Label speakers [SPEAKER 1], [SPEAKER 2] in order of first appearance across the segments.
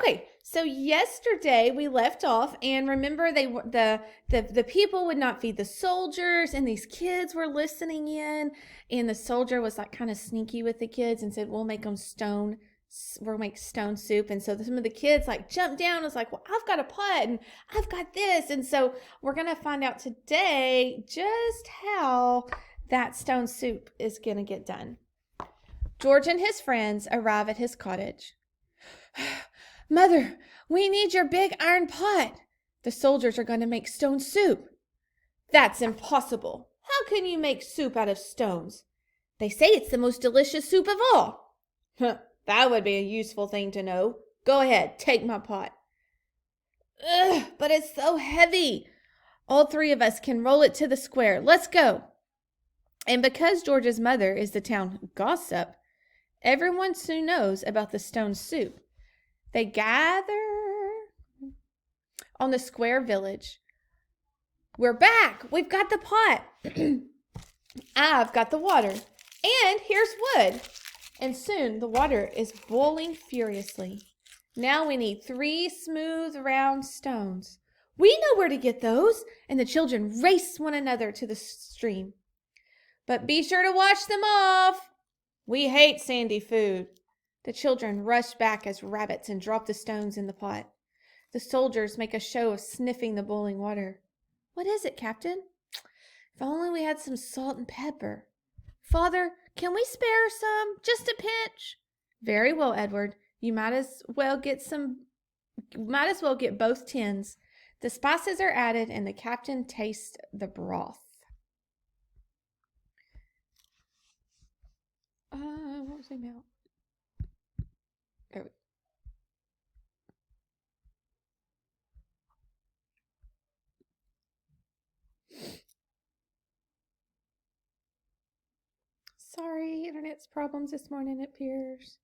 [SPEAKER 1] Okay, so yesterday we left off, and remember the people would not feed the soldiers, and these kids were listening in, and the soldier was like kind of sneaky with the kids and said, we'll make stone soup. And so some of the kids like jumped down and was like, well, I've got a pot and I've got this. And so we're going to find out today just how that stone soup is going to get done. George and his friends arrive at his cottage. Mother, we need your big iron pot. The soldiers are going to make stone soup. That's impossible. How can you make soup out of stones? They say it's the most delicious soup of all. That would be a useful thing to know. Go ahead, take my pot. Ugh, but it's so heavy. All three of us can roll it to the square. Let's go. And because George's mother is the town gossip, everyone soon knows about the stone soup. They gather on the square village. We're back. We've got the pot. I've got the water. And here's wood. And soon the water is boiling furiously. Now we need 3 smooth, round stones. We know where to get those. And the children race one another to the stream. But be sure to wash them off. We hate sandy food. The children rush back as rabbits and drop the stones in the pot. The soldiers make a show of sniffing the boiling water. What is it, Captain? If only we had some salt and pepper. Father, can we spare some? Just a pinch. Very well, Edward. You might as well get both tins. The spices are added and the captain tastes the broth. What was the amount? There we go. Sorry, internet's problems this morning, it appears.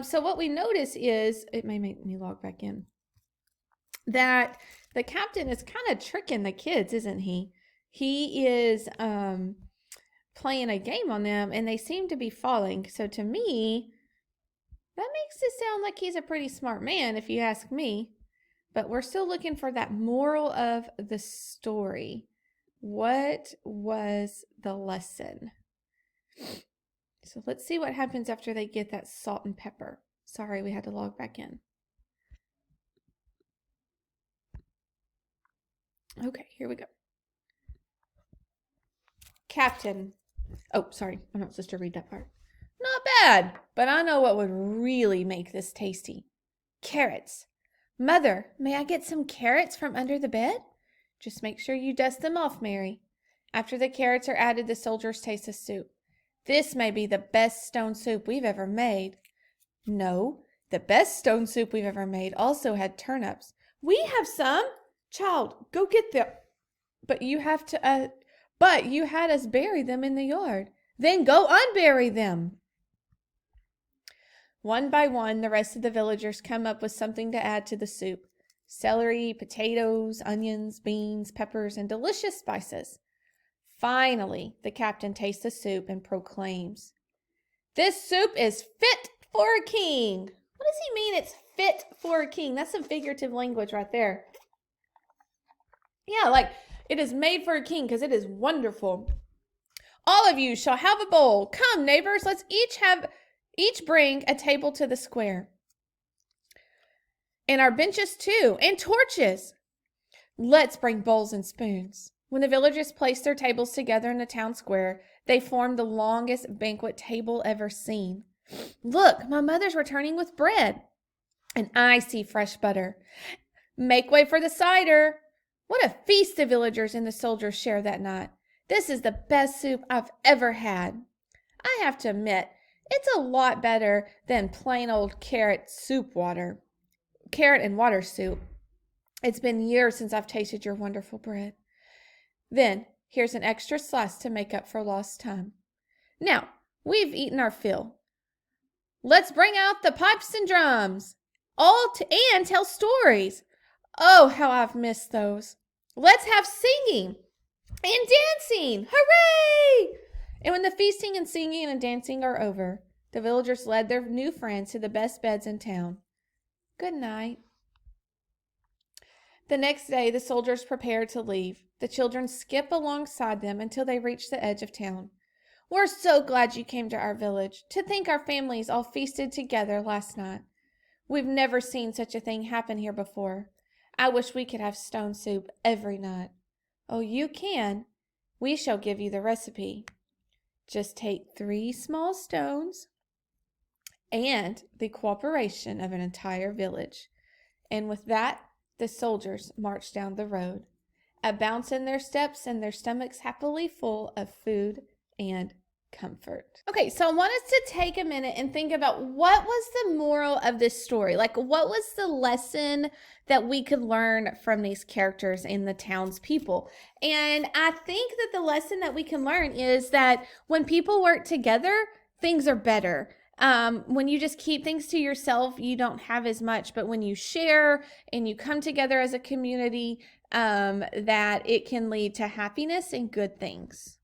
[SPEAKER 1] So what we notice is, it may make me log back in, that the captain is kind of tricking the kids, isn't he? He is playing a game on them, and they seem to be falling. So to me, that makes it sound like he's a pretty smart man, if you ask me. But we're still looking for that moral of the story. What was the lesson? So let's see what happens after they get that salt and pepper. Sorry, we had to log back in. Okay, here we go. Captain. Oh, sorry. I'm not supposed to read that part. Not bad, but I know what would really make this tasty. Carrots. Mother, may I get some carrots from under the bed? Just make sure you dust them off, Mary. After the carrots are added, the soldiers taste the soup. This may be the best stone soup we've ever made. No, the best stone soup we've ever made also had turnips. We have some. Child, go get them. But you had us bury them in the yard. Then go unbury them. One by one, the rest of the villagers come up with something to add to the soup. Celery, potatoes, onions, beans, peppers, and delicious spices. Finally, the captain tastes the soup and proclaims, "This soup is fit for a king." What does he mean it's fit for a king? That's some figurative language right there. Yeah, like it is made for a king because it is wonderful. All of you shall have a bowl. Come, neighbors, let's each bring a table to the square. And our benches too, and torches. Let's bring bowls and spoons. When the villagers placed their tables together in the town square, they formed the longest banquet table ever seen. Look, my mother's returning with bread. And I see fresh butter. Make way for the cider. What a feast the villagers and the soldiers shared that night. This is the best soup I've ever had. I have to admit, it's a lot better than plain old carrot and water soup. It's been years since I've tasted your wonderful bread. Then, here's an extra slice to make up for lost time. Now, we've eaten our fill. Let's bring out the pipes and drums. And tell stories. Oh, how I've missed those. Let's have singing and dancing. Hooray! And when the feasting and singing and dancing are over, the villagers led their new friends to the best beds in town. Good night. The next day, the soldiers prepare to leave. The children skip alongside them until they reach the edge of town. We're so glad you came to our village. To think our families all feasted together last night. We've never seen such a thing happen here before. I wish we could have stone soup every night. Oh, you can. We shall give you the recipe. Just take 3 small stones and the cooperation of an entire village. And with that, the soldiers marched down the road, a bounce in their steps and their stomachs happily full of food and comfort. Okay, so I want us to take a minute and think about what was the moral of this story? Like, what was the lesson that we could learn from these characters and the townspeople? And I think that the lesson that we can learn is that when people work together, things are better. When you just keep things to yourself, you don't have as much. But when you share and you come together as a community, that it can lead to happiness and good things.